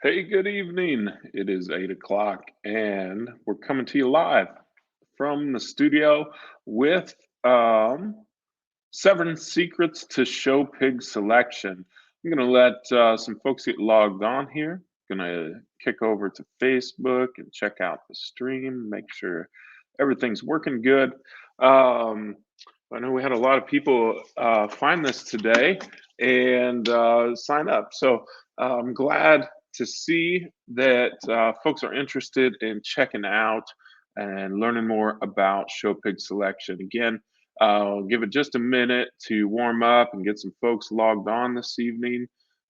Hey, good evening. It is 8 o'clock, and we're coming to you live from the studio with seven secrets to show pig selection. I'm going to let some folks get logged on here. Going to kick over to Facebook and check out the stream, make sure everything's working good. Um, I know we had a lot of people find this today and sign up. So I'm glad to see that folks are interested in checking out and learning more about show pig selection. Again, I'll give it just a minute to warm up and get some folks logged on this evening.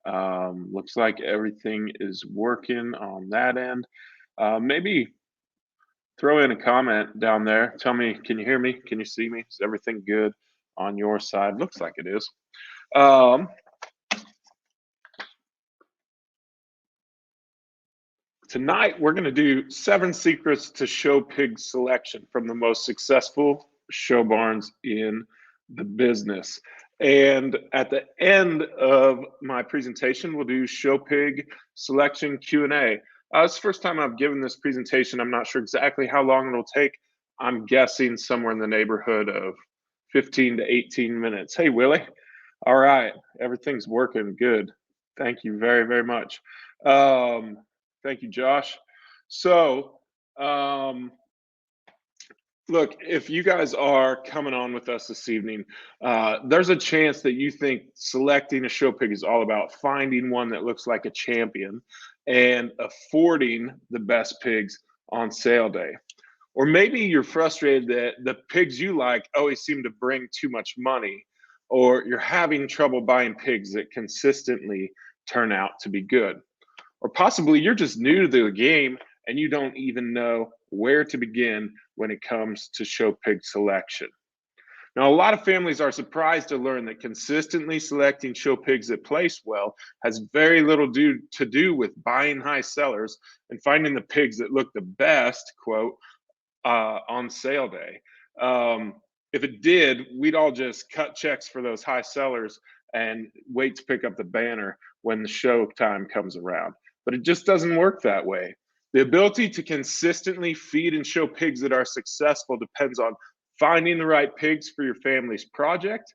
Looks like everything is working on that end. Maybe throw in a comment down there. Tell me, can you hear me? Can you see me? Is everything good on your side? Looks like it is. Um, Tonight, we're going to do 7 secrets to show pig selection from the most successful show barns in the business. And at the end of my presentation, we'll do show pig selection Q&A. It's the first time I've given this presentation. I'm not sure exactly how long it'll take. I'm guessing somewhere in the neighborhood of 15 to 18 minutes. Hey, Willie. All right. Everything's working good. Thank you very, very much. Um, Thank you, Josh. So, um, look, if you guys are coming on with us this evening, there's a chance that you think selecting a show pig is all about finding one that looks like a champion and affording the best pigs on sale day. Or maybe you're frustrated that the pigs you like always seem to bring too much money, or you're having trouble buying pigs that consistently turn out to be good. Or possibly you're just new to the game and you don't even know where to begin when it comes to show pig selection. Now, a lot of families are surprised to learn that consistently selecting show pigs that place well has very little to do with buying high sellers and finding the pigs that look the best, quote, on sale day. Um, if it did, we'd all just cut checks for those high sellers and wait to pick up the banner when the show time comes around. But it just doesn't work that way. The ability to consistently feed and show pigs that are successful depends on finding the right pigs for your family's project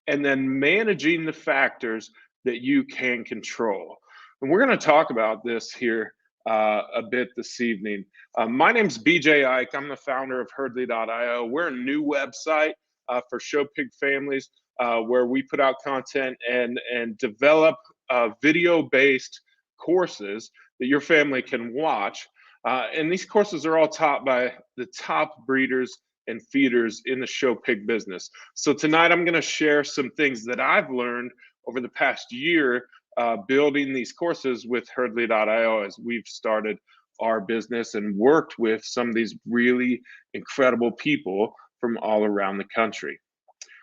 and then managing the factors that you can control. And we're going to talk about this here a bit this evening. My name's BJ Ike. I'm the founder of Herdly.io. We're a new website for show pig families where we put out content and develop video-based courses that your family can watch. And these courses are all taught by the top breeders and feeders in the show pig business. So tonight I'm going to share some things that I've learned over the past year building these courses with Herdly.io as we've started our business and worked with some of these really incredible people from all around the country.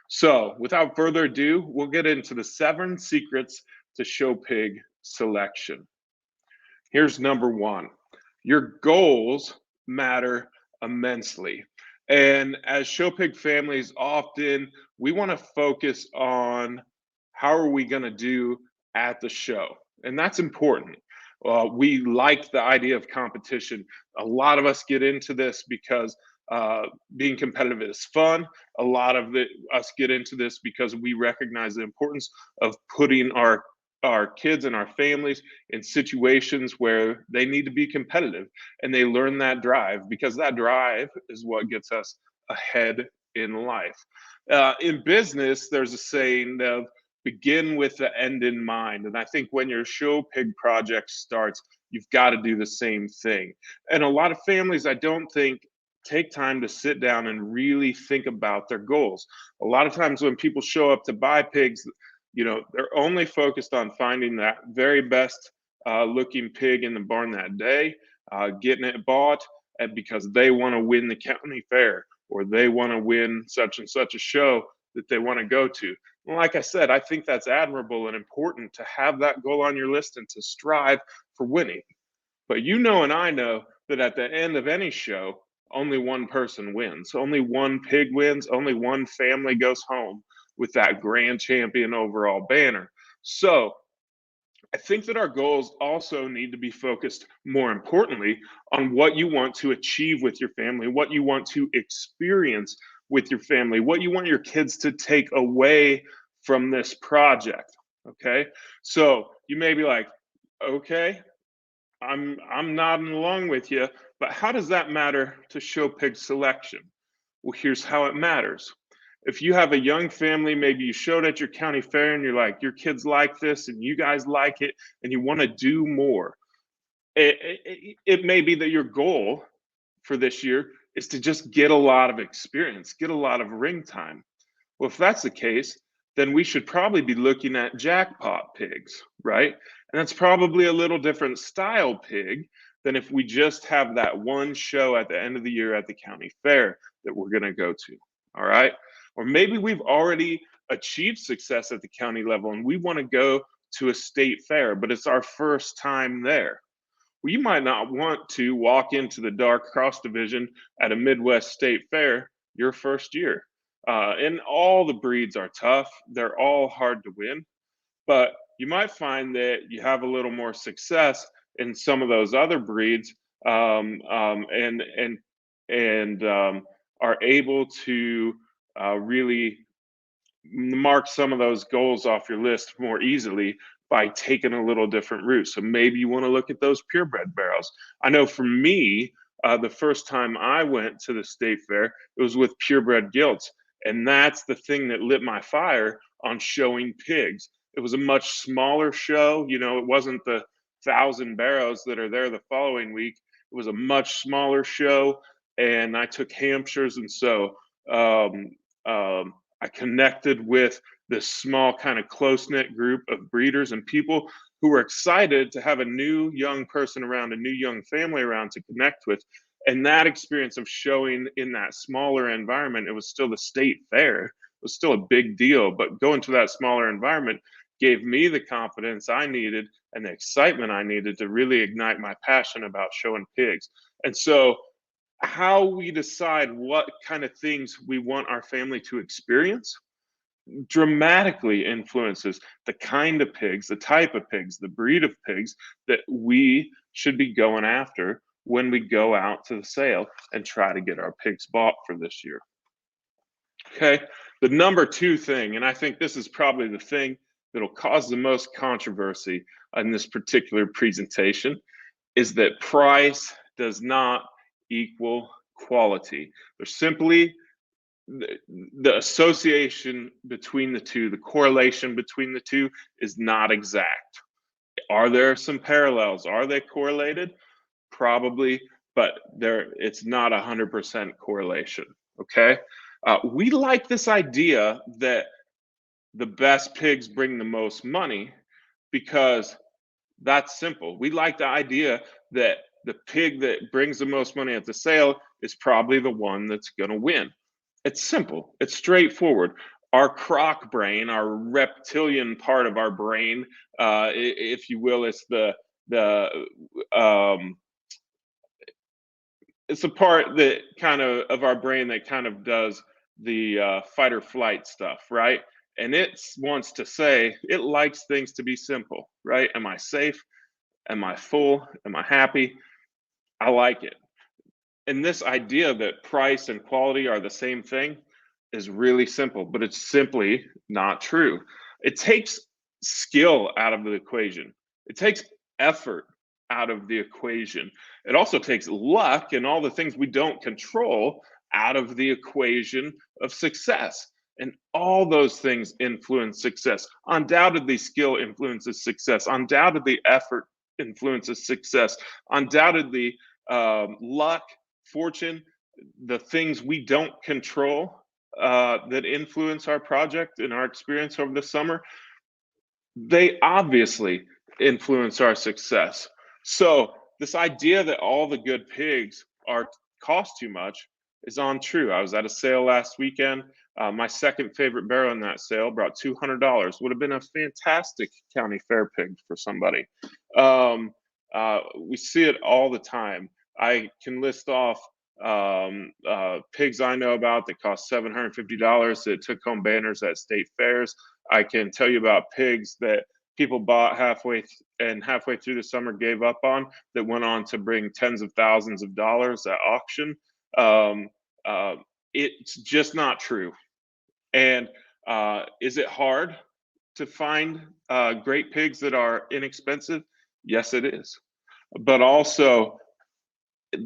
So without further ado, we'll get into the 7 secrets to show pig selection. Here's number 1. Your goals matter immensely. And as show pig families, often we want to focus on how are we going to do at the show. And that's important. We like the idea of competition. A lot of us get into this because being competitive is fun. A lot of us get into this because we recognize the importance of putting our kids and our families in situations where they need to be competitive, and they learn that drive because that drive is what gets us ahead in life. In business, there's a saying of begin with the end in mind. And I think when your show pig project starts, you've got to do the same thing. And a lot of families, I don't think, take time to sit down and really think about their goals. A lot of times when people show up to buy pigs, they're only focused on finding that very best looking pig in the barn that day, getting it bought, and because they want to win the county fair or they want to win such and such a show that they want to go to. And like I said, I think that's admirable and important to have that goal on your list and to strive for winning. But and I know that at the end of any show, only one person wins. Only one pig wins. Only one family goes home with that grand champion overall banner. So I think that our goals also need to be focused, more importantly, on what you want to achieve with your family, what you want to experience with your family, what you want your kids to take away from this project. Okay. So you may be like, okay, I'm nodding along with you, but how does that matter to show pig selection? Well, here's how it matters. If you have a young family, maybe you showed at your county fair and you're like, your kids like this and you guys like it and you want to do more. It may be that your goal for this year is to just get a lot of experience, get a lot of ring time. Well, if that's the case, then we should probably be looking at jackpot pigs, right? And that's probably a little different style pig than if we just have that one show at the end of the year at the county fair that we're going to go to. All right. Or maybe we've already achieved success at the county level and we want to go to a state fair, but it's our first time there. Well, you might not want to walk into the dark cross division at a Midwest state fair your first year. And all the breeds are tough. They're all hard to win, but you might find that you have a little more success in some of those other breeds, and are able to really mark some of those goals off your list more easily by taking a little different route. So maybe you want to look at those purebred barrels. I know for me, the first time I went to the state fair, it was with purebred gilts. And that's the thing that lit my fire on showing pigs. It was a much smaller show. You know, it wasn't the 1,000 barrows that are there the following week. It was a much smaller show. And I took Hampshires. And so um, I connected with this small, kind of close knit group of breeders and people who were excited to have a new young person around, a new young family around to connect with. And that experience of showing in that smaller environment, it was still the state fair, it was still a big deal, but going to that smaller environment gave me the confidence I needed and the excitement I needed to really ignite my passion about showing pigs. And so how we decide what kind of things we want our family to experience dramatically influences the kind of pigs, the type of pigs, the breed of pigs that we should be going after when we go out to the sale and try to get our pigs bought for this year. Okay, the number two thing, and I think this is probably the thing that'll cause the most controversy in this particular presentation, is that price does not equal quality. There's simply the association between the two, the correlation between the two is not exact. Are there some parallels? Are they correlated? Probably, but it's not 100% correlation. Okay. We like this idea that the best pigs bring the most money because that's simple. We like the idea that the pig that brings the most money at the sale is probably the one that's going to win. It's simple. It's straightforward. Our croc brain, our reptilian part of our brain, if you will, it's it's a part that kind of our brain that kind of does the fight or flight stuff, right? And it wants to say it likes things to be simple, right? Am I safe? Am I full? Am I happy? I like it. And this idea that price and quality are the same thing is really simple, but it's simply not true. It takes skill out of the equation. It takes effort out of the equation. It also takes luck and all the things we don't control out of the equation of success. And all those things influence success. Undoubtedly, skill influences success. Undoubtedly, effort influences success. Undoubtedly, luck, fortune, the things we don't control that influence our project and our experience over the summer, they obviously influence our success. So this idea that all the good pigs are cost too much is untrue. I was at a sale last weekend. My second favorite barrel in that sale brought $200. Would have been a fantastic county fair pig for somebody. We see it all the time. I can list off pigs I know about that cost $750 that took home banners at state fairs. I can tell you about pigs that people bought halfway through the summer gave up on, that went on to bring tens of thousands of dollars at auction. Um, uh, it's just not true. And is it hard to find great pigs that are inexpensive? Yes, it is. But also,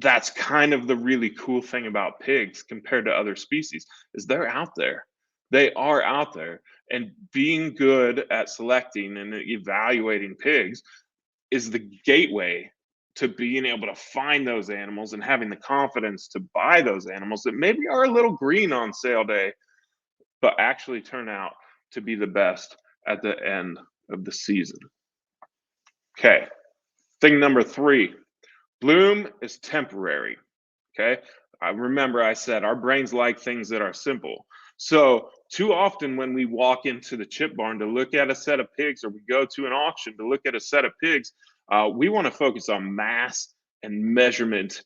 that's kind of the really cool thing about pigs compared to other species, is they're out there. They are out there. And being good at selecting and evaluating pigs is the gateway to being able to find those animals and having the confidence to buy those animals that maybe are a little green on sale day, but actually turn out to be the best at the end of the season. Okay, thing number 3, bloom is temporary. Okay, I remember I said our brains like things that are simple. So too often when we walk into the chip barn to look at a set of pigs, or we go to an auction to look at a set of pigs, we want to focus on mass and measurement.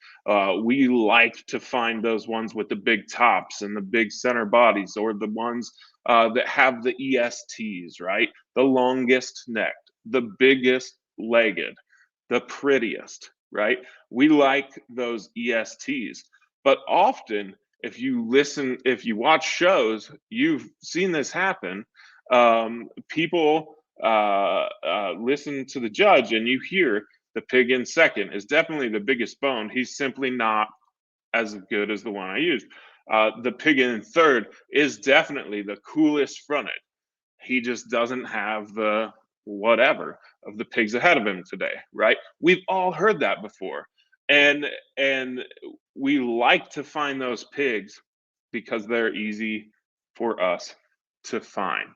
We like to find those ones with the big tops and the big center bodies, or the ones that have the ESTs, right? The longest necked, the biggest legged, the prettiest, right? We like those ESTs. But often, if you watch shows, you've seen this happen. People listen to the judge, and you hear the pig in second is definitely the biggest bone. He's simply not as good as the one I used. The pig in third is definitely the coolest fronted. He just doesn't have the whatever of the pigs ahead of him today, right? We've all heard that before. And we like to find those pigs because they're easy for us to find.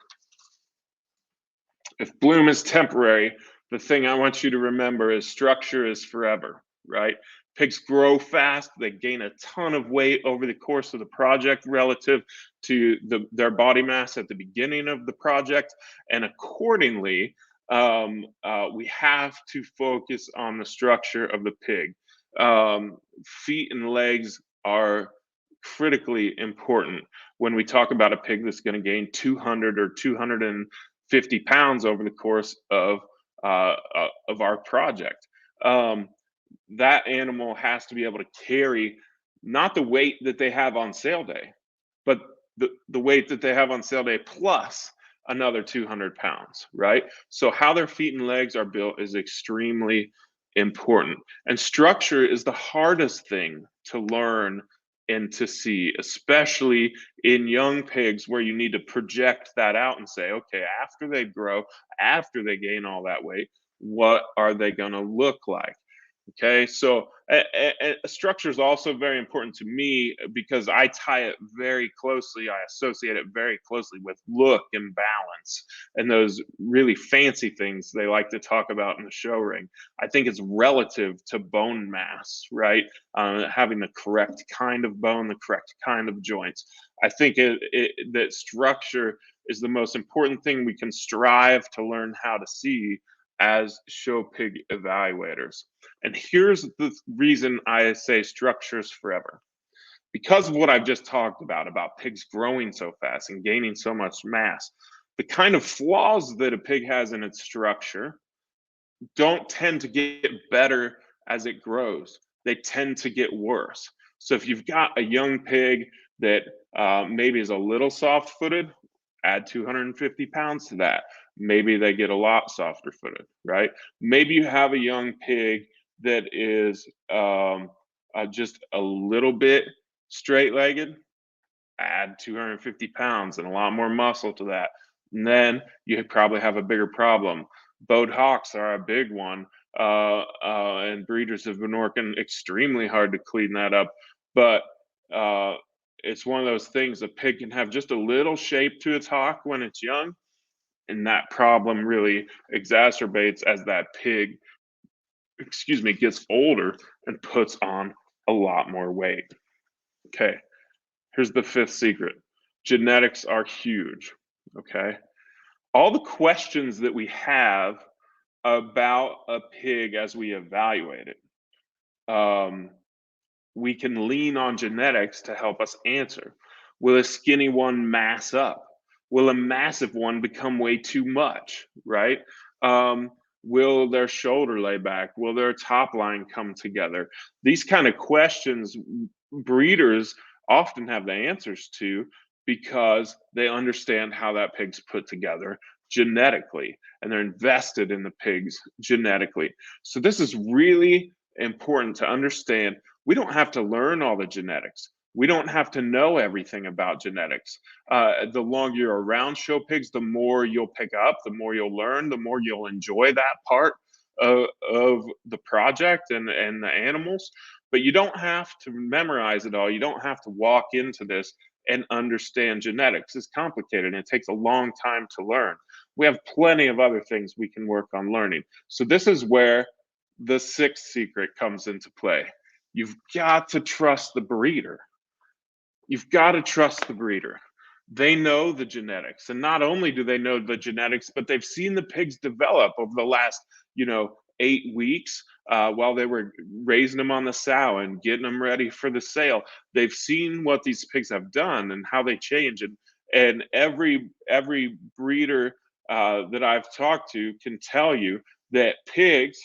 If bloom is temporary, the thing I want you to remember is structure is forever, right? Pigs grow fast, they gain a ton of weight over the course of the project relative to their body mass at the beginning of the project. And accordingly, we have to focus on the structure of the pig. Feet and legs are critically important when we talk about a pig that's going to gain 200 or 250 pounds over the course of our project. That animal has to be able to carry not the weight that they have on sale day, but the weight that they have on sale day plus another 200 pounds, right? So how their feet and legs are built is extremely important. And structure is the hardest thing to learn and to see, especially in young pigs, where you need to project that out and say, okay, after they grow, after they gain all that weight, what are they going to look like? Okay, so structure is also very important to me because I tie it very closely. I associate it very closely with look and balance and those really fancy things they like to talk about in the show ring. I think it's relative to bone mass, right? Having the correct kind of bone, the correct kind of joints. I think that structure is the most important thing we can strive to learn how to see as show pig evaluators. And here's the reason I say structures forever. Because of what I've just talked about pigs growing so fast and gaining so much mass, the kind of flaws that a pig has in its structure don't tend to get better as it grows. They tend to get worse. So if you've got a young pig that maybe is a little soft footed, add 250 pounds to that. Maybe they get a lot softer footed, right? Maybe you have a young pig that is just a little bit straight legged, add 250 pounds and a lot more muscle to that. And then you probably have a bigger problem. Bowed hocks are a big one, and breeders have been working extremely hard to clean that up. But it's one of those things, a pig can have just a little shape to its hock when it's young, and that problem really exacerbates as that pig, gets older and puts on a lot more weight. Okay, here's the 5th secret. Genetics are huge, okay? All the questions that we have about a pig as we evaluate it, we can lean on genetics to help us answer. Will a skinny one mass up? Will a massive one become way too much, right? Um, will their shoulder lay back? Will their top line come together? These kind of questions breeders often have the answers to because they understand how that pig's put together genetically and they're invested in the pigs genetically. So this is really important to understand. We don't have to learn all the genetics. We don't have to know everything about genetics. The longer you're around show pigs, the more you'll pick up, the more you'll learn, the more you'll enjoy that part of the project and the animals. But you don't have to memorize it all. You don't have to walk into this and understand genetics. It's complicated and it takes a long time to learn. We have plenty of other things we can work on learning. So this is where the sixth secret comes into play. You've got to trust the breeder. You've got to trust the breeder. They know the genetics. And not only do they know the genetics, but they've seen the pigs develop over the last, 8 weeks while they were raising them on the sow and getting them ready for the sale. They've seen what these pigs have done and how they change. And every breeder that I've talked to can tell you that pigs,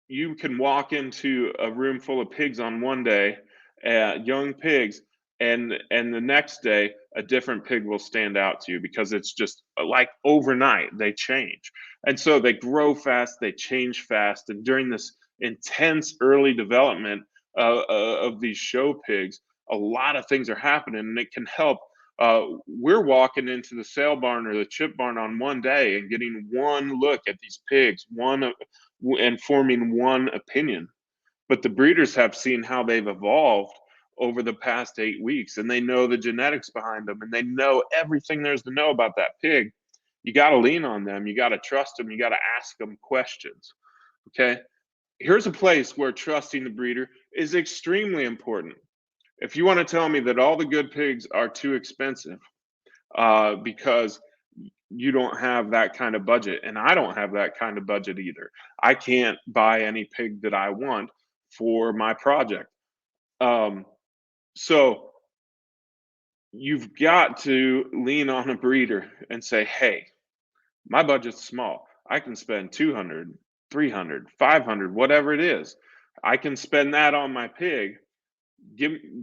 you can walk into a room full of pigs on one day, young pigs, and the next day a different pig will stand out to you because it's just like overnight they change. And so they grow fast, they change fast, and during this intense early development of these show pigs, a lot of things are happening, and it can help. We're walking into the sale barn or the chip barn on one day and getting one look at these pigs, and forming one opinion. But the breeders have seen how they've evolved over the past 8 weeks, and they know the genetics behind them, and they know everything there's to know about that pig. You got to lean on them. You got to trust them. You got to ask them questions. Okay. Here's a place where trusting the breeder is extremely important. If you want to tell me that all the good pigs are too expensive because you don't have that kind of budget, and I don't have that kind of budget either. I can't buy any pig that I want for my project. Um, so you've got to lean on a breeder and say, hey, my budget's small. I can spend 200, 300, 500, whatever it is. I can spend that on my pig.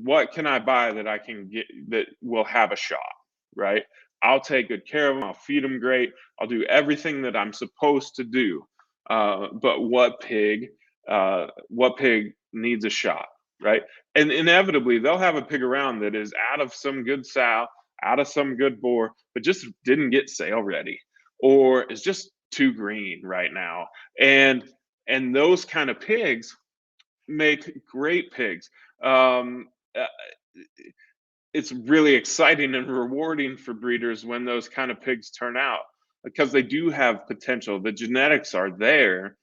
What can I buy that I can get that will have a shot, right? I'll take good care of them. I'll feed them great. I'll do everything that I'm supposed to do. But what pig needs a shot, right? And inevitably, they'll have a pig around that is out of some good sow, out of some good boar, but just didn't get sale ready, or is just too green right now. And those kind of pigs make great pigs. Um, uh, it's really exciting and rewarding for breeders when those kind of pigs turn out because they do have potential. The genetics are there.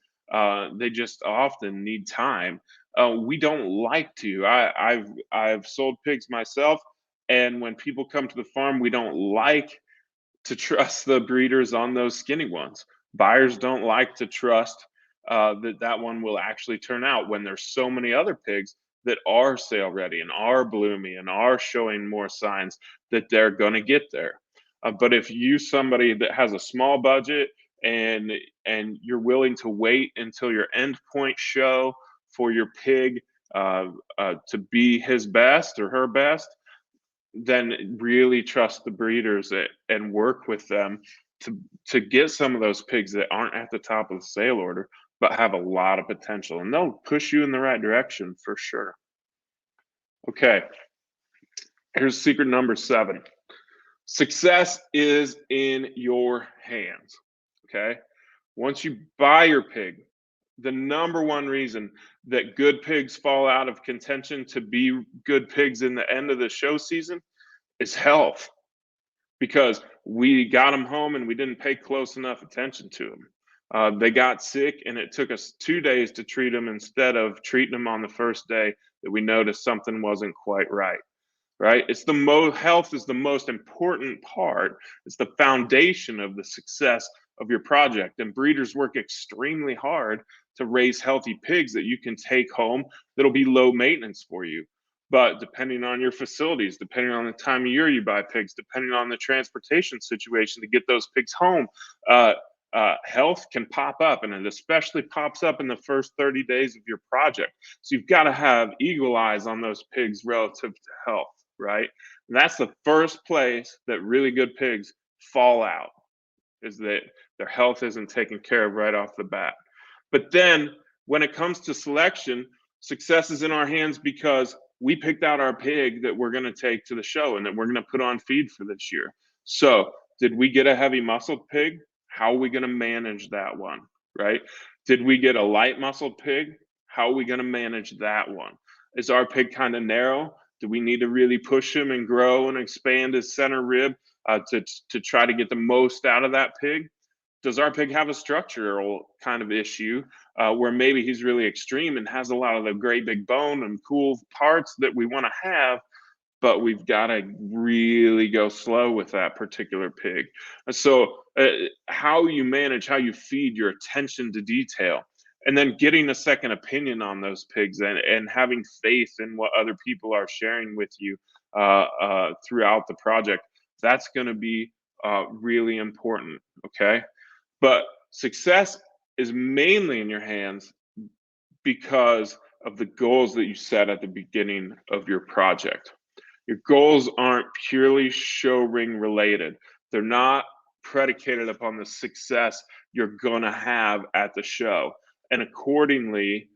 They just often need time. We don't like to. I've sold pigs myself, and when people come to the farm, we don't like to trust the breeders on those skinny ones. Buyers don't like to trust that one will actually turn out when there's so many other pigs that are sale ready and are bloomy and are showing more signs that they're going to get there. But if you somebody that has a small budget and you're willing to wait until your end point show for your pig to be his best or her best, then really trust the breeders and work with them to get some of those pigs that aren't at the top of the sale order but have a lot of potential, and they'll push you in the right direction for sure. Okay, here's secret number 7. Success is in your hands. Okay, once you buy your pig, the number one reason that good pigs fall out of contention to be good pigs in the end of the show season is health, because we got them home and we didn't pay close enough attention to them. They got sick, and it took us 2 days to treat them instead of treating them on the first day that we noticed something wasn't quite right. Right? It's the health is the most important part. It's the foundation of the success of your project. And breeders work extremely hard to raise healthy pigs that you can take home that'll be low maintenance for you. But depending on your facilities, depending on the time of year you buy pigs, depending on the transportation situation to get those pigs home, uh, health can pop up, and it especially pops up in the first 30 days of your project. So you've got to have eagle eyes on those pigs relative to health, right? And that's the first place that really good pigs fall out, is that their health isn't taken care of right off the bat. But then when it comes to selection, success is in our hands because we picked out our pig that we're going to take to the show and that we're going to put on feed for this year. So, did we get a heavy muscle pig? How are we going to manage that one, right? Did we get a light muscle pig? How are we going to manage that one? Is our pig kind of narrow? Do we need to really push him and grow and expand his center rib to try to get the most out of that pig? Does our pig have a structural kind of issue where maybe he's really extreme and has a lot of the great big bone and cool parts that we want to have, but we've got to really go slow with that particular pig? So, how you manage, how you feed your attention to detail, and then getting a second opinion on those pigs, and having faith in what other people are sharing with you throughout the project, that's going to be really important. Okay. But success is mainly in your hands because of the goals that you set at the beginning of your project. Your goals aren't purely show ring related. They're not predicated upon the success you're going to have at the show. And accordingly,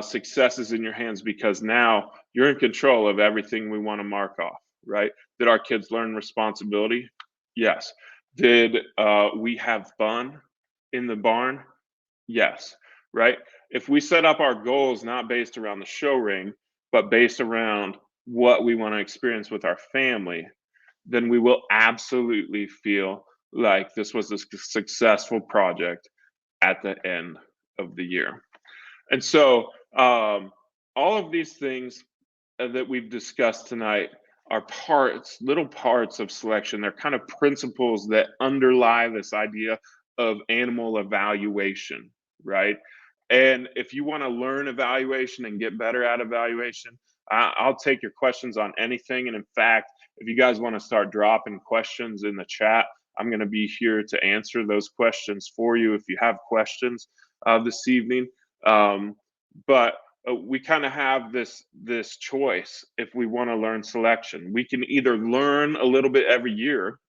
success is in your hands because now you're in control of everything we want to mark off, right? Did our kids learn responsibility? Yes. Did we have fun in the barn? Yes, right? If we set up our goals not based around the show ring, but based around what we want to experience with our family, then we will absolutely feel like this was a successful project at the end of the year. And so, all of these things that we've discussed tonight are parts, little parts of selection. They're kind of principles that underlie this idea of animal evaluation, right? And if you want to learn evaluation and get better at evaluation, I'll take your questions on anything. And in fact, if you guys want to start dropping questions in the chat, I'm going to be here to answer those questions for you if you have questions this evening. But we kind of have this choice. If we want to learn selection, we can either learn a little bit every year,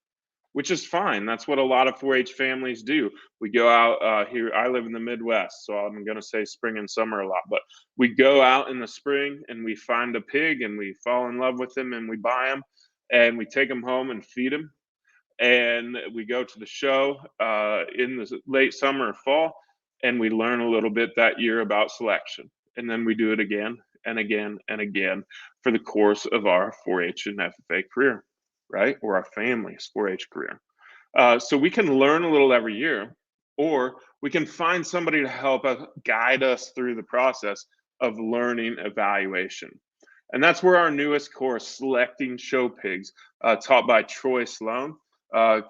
which is fine. That's what a lot of 4-H families do. We go out here. I live in the Midwest, so I'm going to say spring and summer a lot, but we go out in the spring and we find a pig and we fall in love with him and we buy him and we take him home and feed him. And we go to the show in the late summer or fall, and we learn a little bit that year about selection. And then we do it again and again and again for the course of our 4-H and FFA career, right? Or our family's 4-H career. So we can learn a little every year, or we can find somebody to help us guide us through the process of learning evaluation. And that's where our newest course, Selecting Show Pigs, taught by Troy Sloan,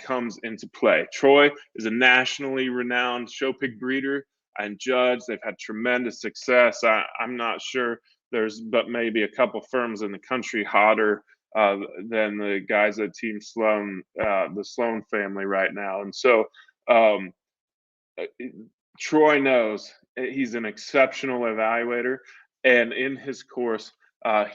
comes into play. Troy is a nationally renowned show pig breeder and judge. They've had tremendous success. I'm not sure there's but maybe a couple firms in the country hotter than the guys at Team Sloan, the Sloan family right now. And so Troy knows he's an exceptional evaluator, and in his course,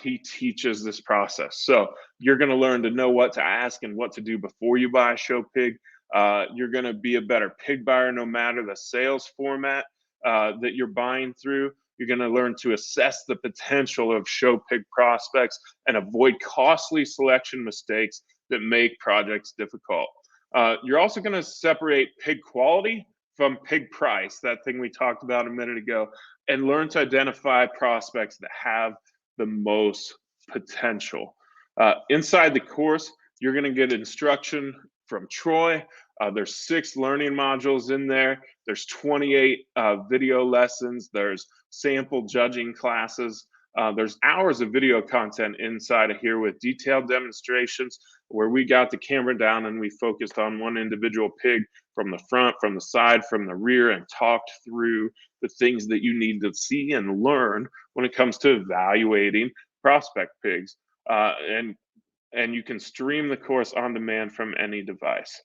he teaches this process. So you're going to learn to know what to ask and what to do before you buy a show pig. You're going to be a better pig buyer no matter the sales format that you're buying through. You're going to learn to assess the potential of show pig prospects and avoid costly selection mistakes that make projects difficult. You're also going to separate pig quality from pig price, that thing we talked about a minute ago, and learn to identify prospects that have the most potential. Inside the course, you're going to get instruction from Troy. There's 6 learning modules in there. There's 28 video lessons. There's sample judging classes. There's hours of video content inside of here with detailed demonstrations where we got the camera down and we focused on one individual pig from the front, from the side, from the rear, and talked through the things that you need to see and learn when it comes to evaluating prospect pigs. And you can stream the course on demand from any device.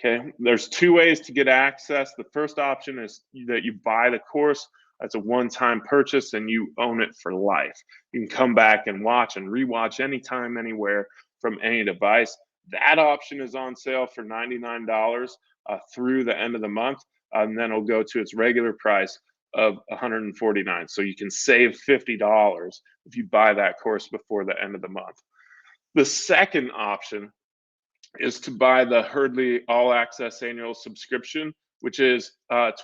Okay, there's two ways to get access. The first option is that you buy the course. That's a one-time purchase and you own it for life. You can come back and watch and rewatch anytime, anywhere from any device. That option is on sale for $99 through the end of the month, and then it'll go to its regular price of $149. So you can save $50 if you buy that course before the end of the month. The second option is to buy the Herdley All Access annual subscription, which is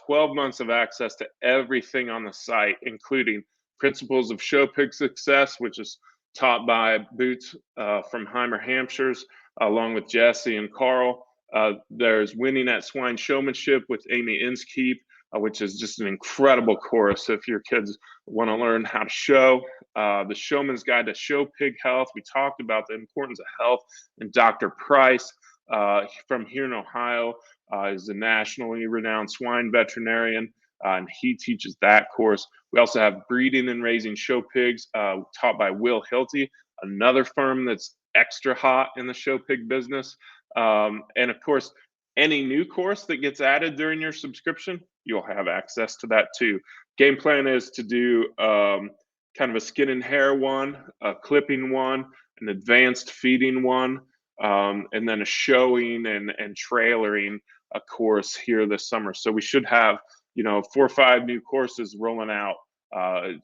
12 months of access to everything on the site, including Principles of Show Pig Success, which is taught by Boots from Heimer Hampshires, along with Jesse and Carl. There's Winning at Swine Showmanship with Amy Inskeep, which is just an incredible course if your kids want to learn how to show. The Showman's Guide to Show Pig Health. We talked about the importance of health, and Dr. Price from here in Ohio is a nationally renowned swine veterinarian, and he teaches that course. We also have Breeding and Raising Show Pigs, taught by Will Hilty, another firm that's extra hot in the show pig business. And of course, any new course that gets added during your subscription, you'll have access to that too. Game plan is to do kind of a skin and hair one, a clipping one, an advanced feeding one, and then a showing and trailering a course here this summer. So we should have, 4 or 5 new courses rolling out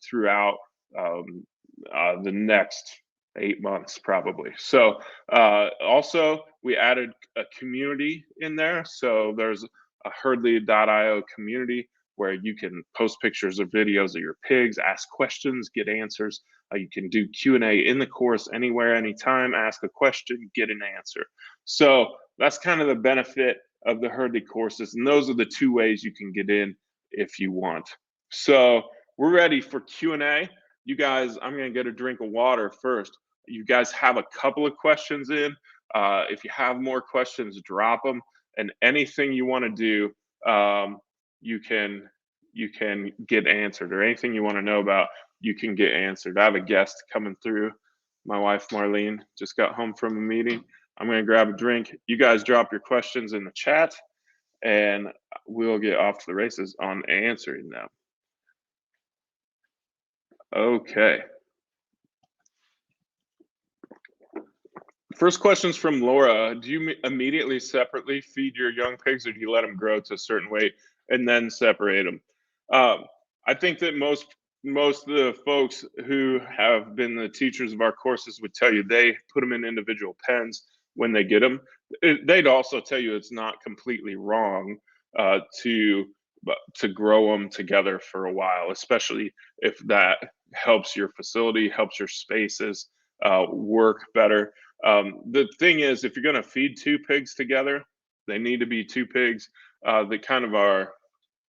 throughout the next 8 months probably. So also we added a community in there. So there's a herdly.io community where you can post pictures or videos of your pigs, ask questions, get answers. You can do Q&A in the course anywhere, anytime, ask a question, get an answer. So that's kind of the benefit of the Herdly courses. And those are the 2 ways you can get in if you want. So we're ready for Q&A. You guys, I'm going to get a drink of water first. You guys have a couple of questions in. If you have more questions, drop them. And anything you want to do, you can get answered, or anything you want to know about, you can get answered. I have a guest coming through. My wife, Marlene, just got home from a meeting. I'm going to grab a drink. You guys drop your questions in the chat, and we'll get off to the races on answering them. Okay. First question is from Laura. Do you immediately separately feed your young pigs, or do you let them grow to a certain weight and then separate them? I think that most of the folks who have been the teachers of our courses would tell you they put them in individual pens when they get them. They'd also tell you it's not completely wrong to grow them together for a while, especially if that helps your facility, helps your spaces work better. The thing is, if you're going to feed 2 pigs together, they need to be 2 pigs that kind of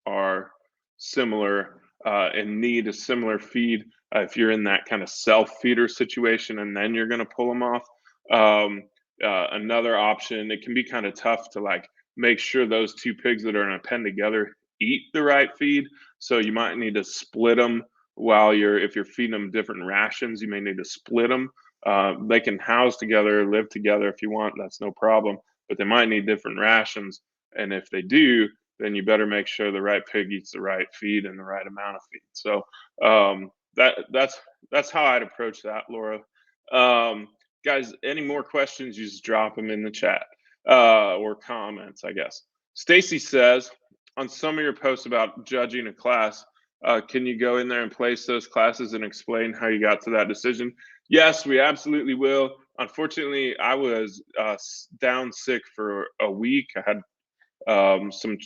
are similar and need a similar feed. If you're in that kind of self-feeder situation and then you're going to pull them off. Another option, it can be kind of tough to like make sure those 2 pigs that are in a pen together eat the right feed. So you might need to split them if you're feeding them different rations, you may need to split them. They can house together, live together if you want, that's no problem, but they might need different rations. And if they do, then you better make sure the right pig eats the right feed and the right amount of feed. So that's how I'd approach that, Laura. Guys, any more questions, you just drop them in the chat or comments, I guess. Stacy says, on some of your posts about judging a class, can you go in there and place those classes and explain how you got to that decision? Yes, we absolutely will. Unfortunately, I was down sick for a week. I had some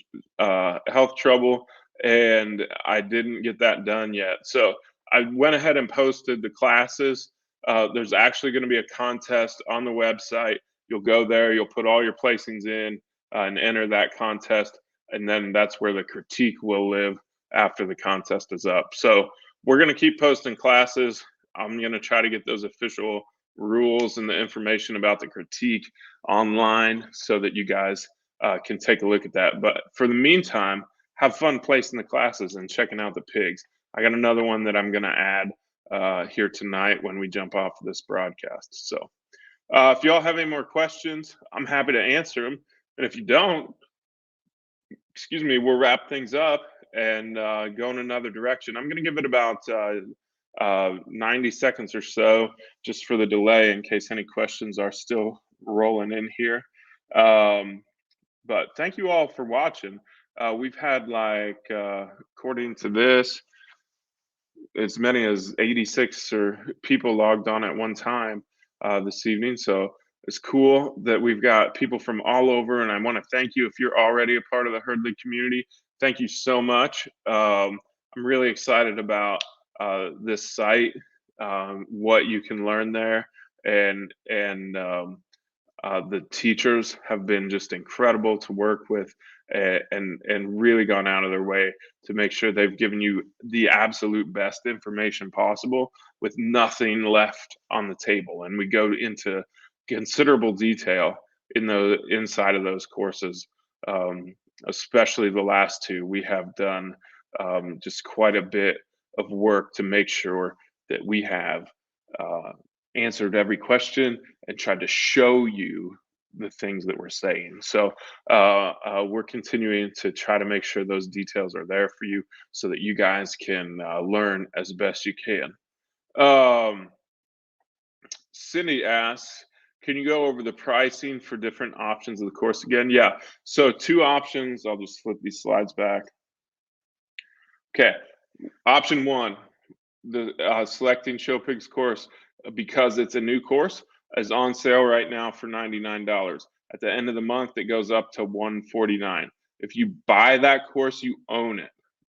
health trouble, and I didn't get that done yet. So I went ahead and posted the classes. There's actually going to be a contest on the website. You'll go there, you'll put all your placings in and enter that contest, and then that's where the critique will live after the contest is up. So we're going to keep posting classes. I'm going to try to get those official rules and the information about the critique online so that you guys can take a look at that. But for the meantime, have fun placing the classes and checking out the pigs. I got another one that I'm going to add here tonight when we jump off this broadcast. So if y'all have any more questions, I'm happy to answer them. And if you don't, excuse me, we'll wrap things up and go in another direction. I'm going to give it about 90 seconds or so just for the delay in case any questions are still rolling in here. But thank you all for watching. We've had like, according to this, as many as 86 or people logged on at one time this evening. So it's cool that we've got people from all over, and I want to thank you if you're already a part of the Herdly community. Thank you so much. I'm really excited about this site, what you can learn there, and the teachers have been just incredible to work with, and really gone out of their way to make sure they've given you the absolute best information possible with nothing left on the table. And we go into considerable detail in the inside of those courses, especially the last two. We have done just quite a bit of work to make sure that we have answered every question and tried to show you the things that we're saying. So we're continuing to try to make sure those details are there for you so that you guys can learn as best you can. Cindy asks, can you go over the pricing for different options of the course again? Yeah, so two options. I'll just flip these slides back. Okay, option one, the selecting Show Pigs course, because it's a new course, is on sale right now for $99. At the end of the month, it goes up to $149. If you buy that course, you own it,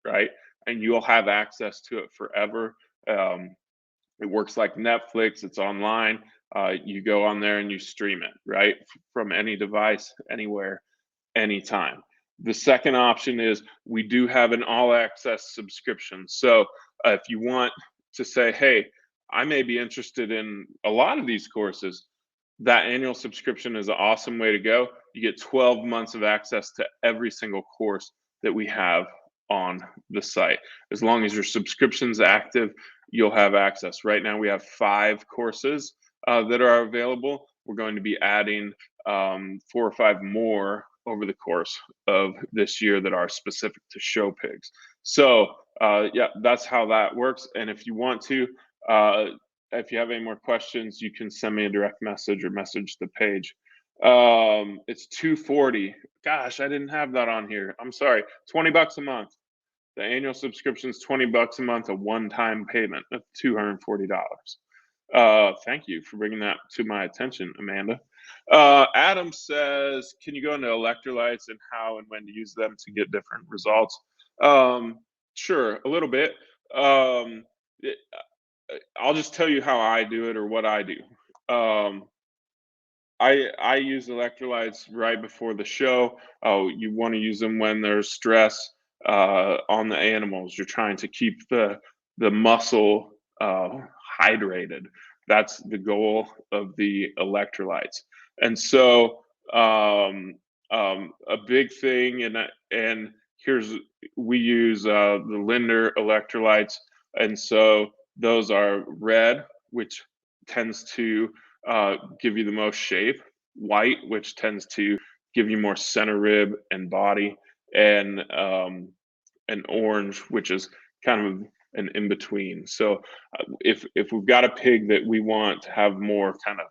right? And you'll have access to it forever. It works like Netflix. It's online. You go on there and you stream it, right? From any device, anywhere, anytime. The second option is we do have an all access subscription. So if you want to say, hey, I may be interested in a lot of these courses, that annual subscription is an awesome way to go. You get 12 months of access to every single course that we have on the site. As long as your subscription's active, you'll have access. Right now we have 5 courses that are available. We're going to be adding 4 or 5 more over the course of this year that are specific to show pigs. So yeah, that's how that works. And if you want to, if you have any more questions, you can send me a direct message or message the page. It's $240. Gosh, I didn't have that on here. I'm sorry. $20 a month. The annual subscription is $20 a month, a one-time payment of $240. Thank you for bringing that to my attention, Amanda. Adam says, can you go into electrolytes and how and when to use them to get different results? Sure, a little bit. I'll just tell you how I do it or what I do. I use electrolytes right before the show. Oh, you want to use them when there's stress on the animals. You're trying to keep the muscle hydrated. That's the goal of the electrolytes. And so a big thing, and here's, we use the Linder electrolytes, and so those are red, which tends to give you the most shape, white, which tends to give you more center rib and body, and orange, which is kind of an in between. So if we've got a pig that we want to have more kind of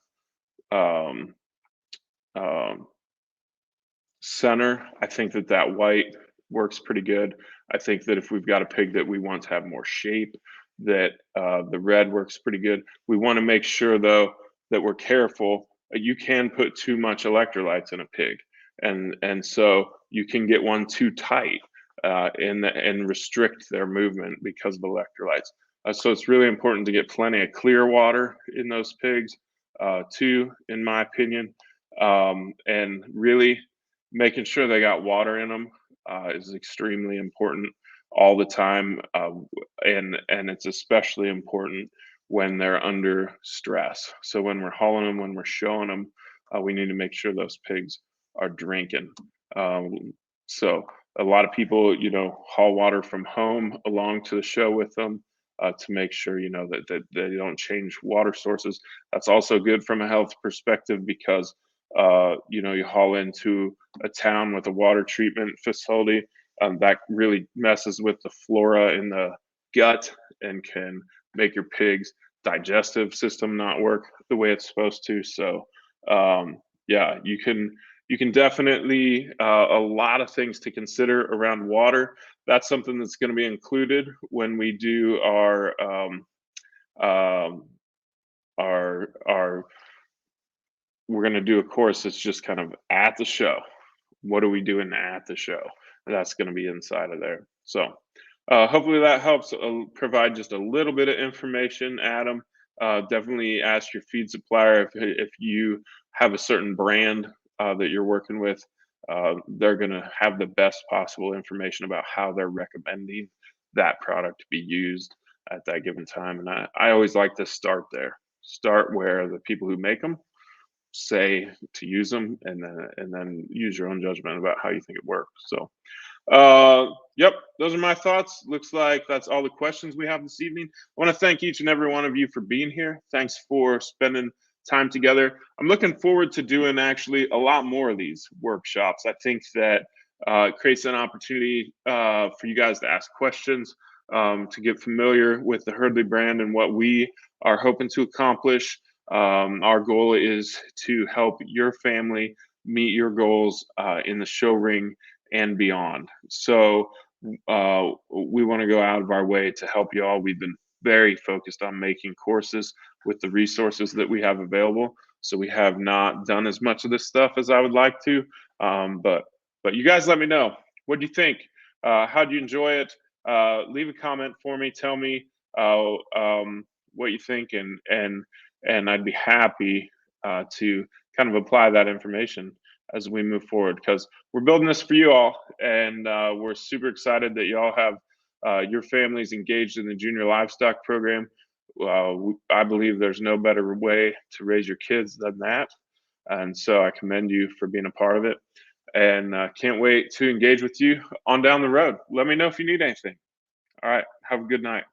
center, I think that white works pretty good. I think that if we've got a pig that we want to have more shape, that the red works pretty good. We want to make sure though that we're careful. You can put too much electrolytes in a pig, and so you can get one too tight and restrict their movement because of electrolytes. So it's really important to get plenty of clear water in those pigs too, in my opinion, and really making sure they got water in them is extremely important all the time, and it's especially important when they're under stress. So when we're hauling them, when we're showing them, we need to make sure those pigs are drinking. So a lot of people, haul water from home along to the show with them to make sure, that they don't change water sources. That's also good from a health perspective because, you haul into a town with a water treatment facility, that really messes with the flora in the gut and can make your pig's digestive system not work the way it's supposed to. So, yeah, you can definitely a lot of things to consider around water. That's something that's going to be included when we do um, our we're going to do a course that's just kind of at the show. What are we doing at the show? That's going to be inside of there. So hopefully that helps provide just a little bit of information, Adam. Definitely ask your feed supplier if you have a certain brand that you're working with. They're going to have the best possible information about how they're recommending that product to be used at that given time. And I always like to start there. Start where the people who make them say to use them, and then use your own judgment about how you think it works. So yep, those are my thoughts. Looks like that's all the questions we have this evening. I want to thank each and every one of you for being here. Thanks for spending time together. I'm looking forward to doing actually a lot more of these workshops. I think that it creates an opportunity for you guys to ask questions, to get familiar with the Herdley brand and what we are hoping to accomplish. Our goal is to help your family meet your goals in the show ring and beyond. So we want to go out of our way to help you all. We've been very focused on making courses with the resources that we have available. So we have not done as much of this stuff as I would like to. But you guys let me know. What do you think? How do you enjoy it? Leave a comment for me. Tell me what you think, and I'd be happy to kind of apply that information as we move forward, because we're building this for you all, and we're super excited that you all have your families engaged in the junior livestock program. I believe there's no better way to raise your kids than that, and so I commend you for being a part of it, and can't wait to engage with you on down the road. Let me know if you need anything. All right, have a good night.